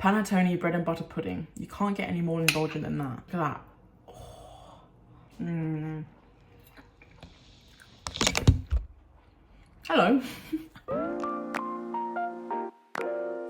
Panettone bread and butter pudding. You can't get any more indulgent than that. Look at that. Oh. Hello.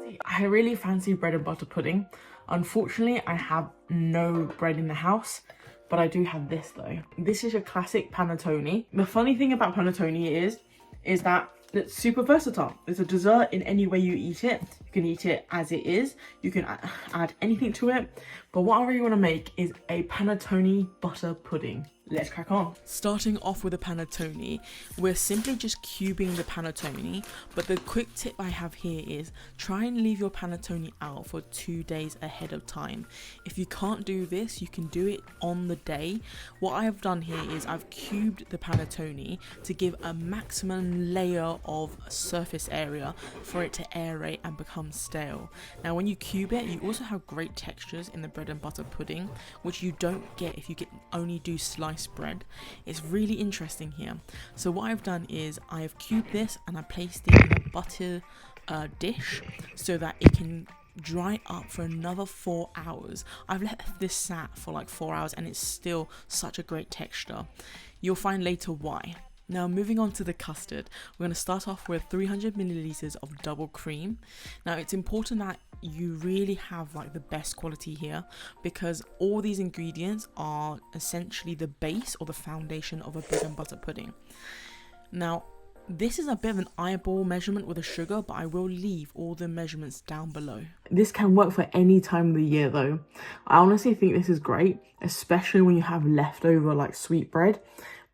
See, I really fancy bread and butter pudding. Unfortunately, I have no bread in the house, but I do have this though. This is a classic panettone. The funny thing about panettone is that it's super versatile. It's a dessert in any way you eat it. You can eat it as it is. You can add anything to it. But what I really want to make is a panettone butter pudding. Let's crack on. Starting off with a panettone, we're simply just cubing the panettone, but the quick tip I have here is try and leave your panettone out for 2 days ahead of time. If you can't do this, you can do it on the day. What I have done here is I've cubed the panettone to give a maximum layer of surface area for it to aerate and become stale. Now when you cube it, you also have great textures in the bread and butter pudding, which you don't get if you only do sliced bread. It's really interesting here. So what I've done is I have cubed this and I placed it in a butter dish so that it can dry up for another 4 hours. I've let this sat for like 4 hours and it's still such a great texture. You'll find later why. Now moving on to the custard, we're going to start off with 300 milliliters of double cream. Now it's important that you really have like the best quality here because all these ingredients are essentially the base or the foundation of a bread and butter pudding. Now this is a bit of an eyeball measurement with the sugar, but I will leave all the measurements down below. This can work for any time of the year though. I honestly think this is great, especially when you have leftover like sweet bread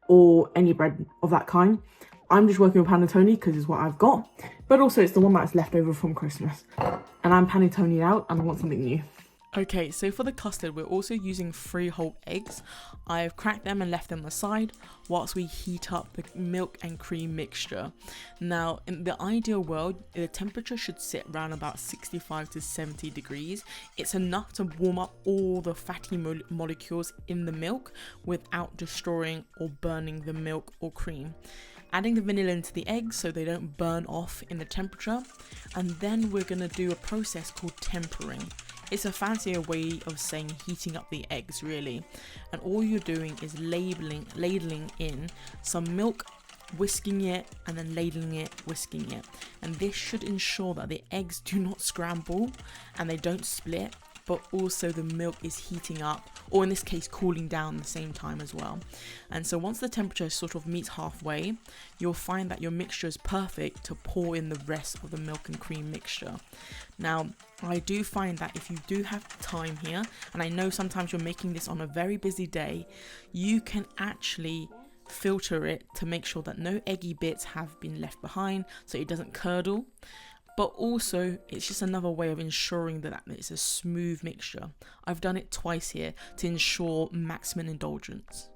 or any bread of that kind. I'm just working with panettone because it's what I've got, but also it's the one that's left over from Christmas. And I'm panettone out and I want something new. Okay, so for the custard, we're also using 3 whole eggs. I've cracked them and left them aside whilst we heat up the milk and cream mixture. Now, in the ideal world, the temperature should sit around about 65 to 70 degrees. It's enough to warm up all the fatty molecules in the milk without destroying or burning the milk or cream. Adding the vanilla into the eggs so they don't burn off in the temperature. And then we're gonna do a process called tempering. It's a fancier way of saying heating up the eggs really. And all you're doing is ladling in some milk, whisking it, and then ladling it, whisking it. And this should ensure that the eggs do not scramble and they don't split, but also the milk is heating up, or in this case cooling down at the same time as well. And so once the temperature sort of meets halfway, you'll find that your mixture is perfect to pour in the rest of the milk and cream mixture. Now I do find that if you do have time here, and I know sometimes you're making this on a very busy day, you can actually filter it to make sure that no eggy bits have been left behind so it doesn't curdle. But also it's just another way of ensuring that it's a smooth mixture. I've done it twice here to ensure maximum indulgence.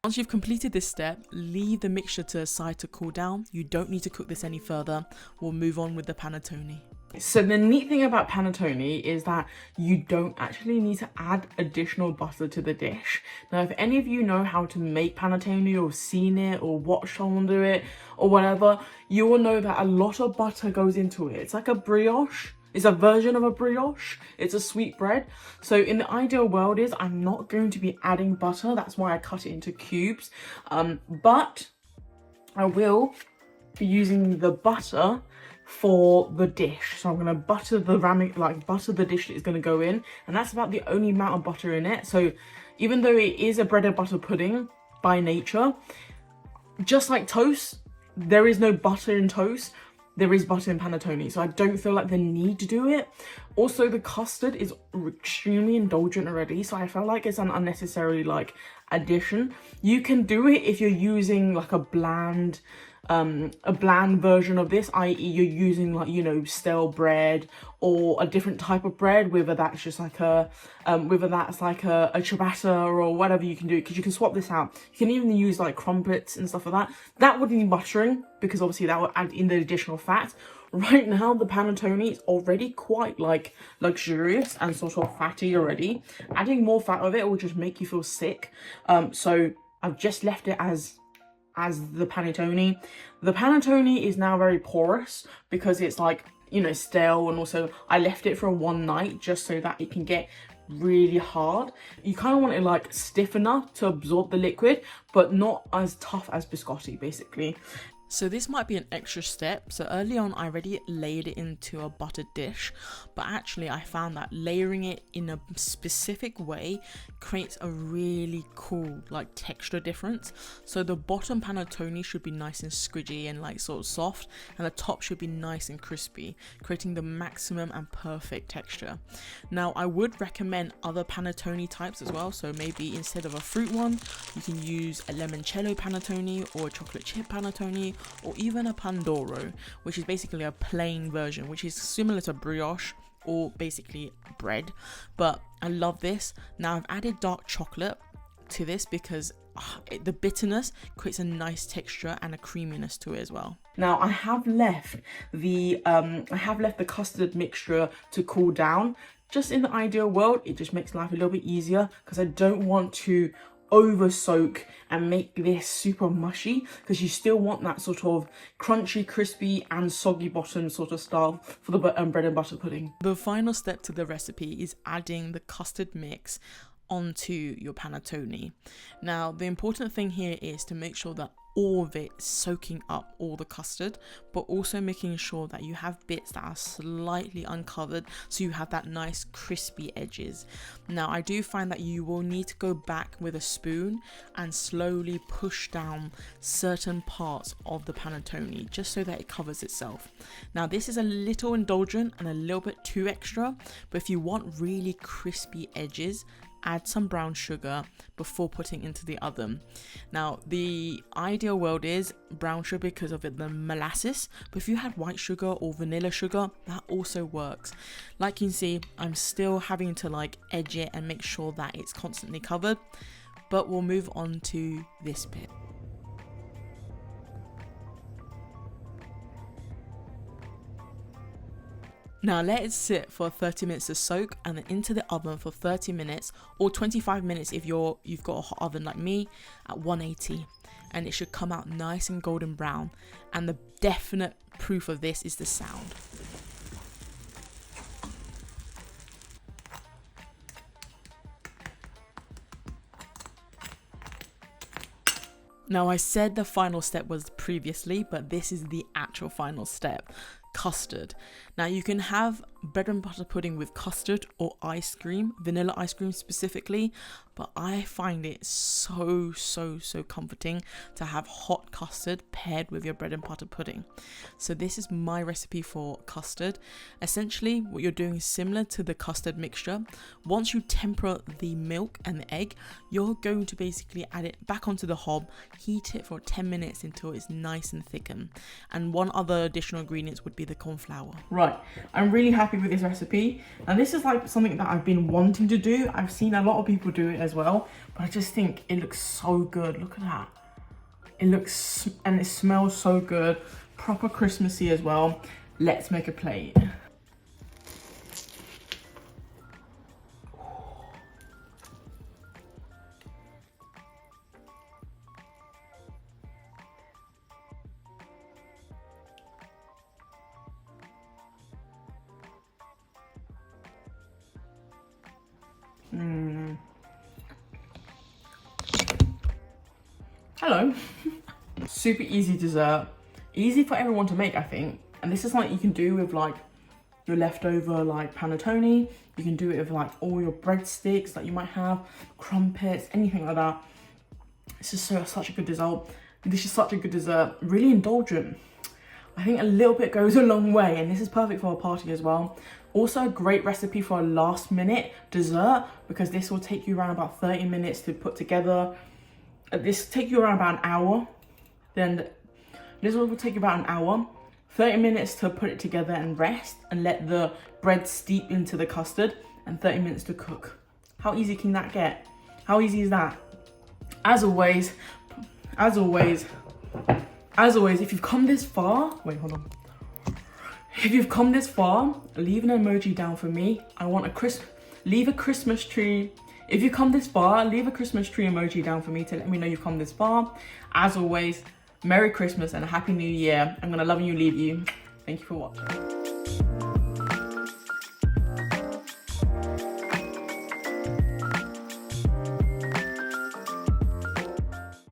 Once you've completed this step, leave the mixture to the side to cool down. You don't need to cook this any further. We'll move on with the panettone. So the neat thing about panettone is that you don't actually need to add additional butter to the dish. Now, if any of you know how to make panettone or seen it or watched someone do it or whatever, you will know that a lot of butter goes into it. It's like a brioche. It's a version of a brioche. It's a sweet bread. So in the ideal world is I'm not going to be adding butter. That's why I cut it into cubes. But I will be using the butter for the dish. So I'm going to butter the butter the dish that is going to go in, and that's about the only amount of butter in it. So even though it is a bread and butter pudding by nature, just like toast, there is no butter in toast. There is butter in panettone, so I don't feel like the need to do it. Also, the custard is extremely indulgent already, so I feel like it's an unnecessary addition. You can do it if you're using like a bland version of this, i.e. you're using stale bread or a different type of bread, whether that's just like a ciabatta or whatever. You can do it because you can swap this out. You can even use like crumpets and stuff like that. That would need buttering because obviously that would add in the additional fat. Right now the panettone is already quite luxurious and sort of fatty already. Adding more fat of it will just make you feel sick. So I've just left it as the panettone. The panettone is now very porous because it's you know, stale, and also I left it for one night just so that it can get really hard. You kind of want it like stiff enough to absorb the liquid, but not as tough as biscotti, basically. So this might be an extra step. So early on I already layered it into a buttered dish, but actually I found that layering it in a specific way creates a really cool like texture difference. So the bottom panettone should be nice and squidgy and like sort of soft, and the top should be nice and crispy, creating the maximum and perfect texture. Now I would recommend other panettone types as well. So maybe instead of a fruit one, you can use a lemoncello panettone or a chocolate chip panettone, or even a Pandoro, which is basically a plain version, which is similar to brioche or basically bread. But I love this. Now I've added dark chocolate to this because the bitterness creates a nice texture and a creaminess to it as well. Now I have left the custard mixture to cool down. Just in the ideal world, it just makes life a little bit easier because I don't want to over soak and make this super mushy, because you still want that sort of crunchy, crispy and soggy bottom sort of style for the bread and butter pudding. The final step to the recipe is adding the custard mix onto your panettone. Now the important thing here is to make sure that all of it is soaking up all the custard, but also making sure that you have bits that are slightly uncovered so you have that nice crispy edges. Now I do find that you will need to go back with a spoon and slowly push down certain parts of the panettone just so that it covers itself. Now this is a little indulgent and a little bit too extra, but if you want really crispy edges, add some brown sugar before putting into the oven. Now the ideal world is brown sugar because of the molasses, but if you had white sugar or vanilla sugar, that also works. Like you can see, I'm still having to like edge it and make sure that it's constantly covered, but we'll move on to this bit. Now let it sit for 30 minutes to soak, and then into the oven for 30 minutes or 25 minutes if you've got a hot oven like me at 180, and it should come out nice and golden brown. And the definite proof of this is the sound. Now I said the final step was previously, but this is the actual final step. Custard. Now you can have bread and butter pudding with custard or ice cream, vanilla ice cream specifically, but I find it so comforting to have hot custard paired with your bread and butter pudding. So this is my recipe for custard. Essentially what you're doing is similar to the custard mixture. Once you temper the milk and the egg, you're going to basically add it back onto the hob, heat it for 10 minutes until it's nice and thickened. And one other additional ingredient would be the corn flour. Right, I'm really happy with this recipe, and this is like something that I've been wanting to do. I've seen a lot of people do it as well, but I just think it looks so good. Look at that. It looks and it smells so good, proper Christmassy as well. Let's make a plate. Hello. Super easy dessert, easy for everyone to make, I think. And this is something you can do with like your leftover like panettone. You can do it with like all your breadsticks that you might have, crumpets, anything like that. This is such a good dessert. This is such a good dessert, really indulgent. I think a little bit goes a long way, and this is perfect for a party as well. Also a great recipe for a last minute dessert, because this will take you around about 30 minutes to put together. This will take you around about an hour. Then this will take you about an hour, 30 minutes to put it together and rest and let the bread steep into the custard, and 30 minutes to cook. How easy can that get? How easy is that? As always, if you've come this far, wait, hold on. If you've come this far, leave an emoji down for me. I want leave a Christmas tree. If you come this far, leave a Christmas tree emoji down for me to let me know you've come this far. As always, Merry Christmas and a Happy New Year. I'm gonna love you, leave you. Thank you for watching.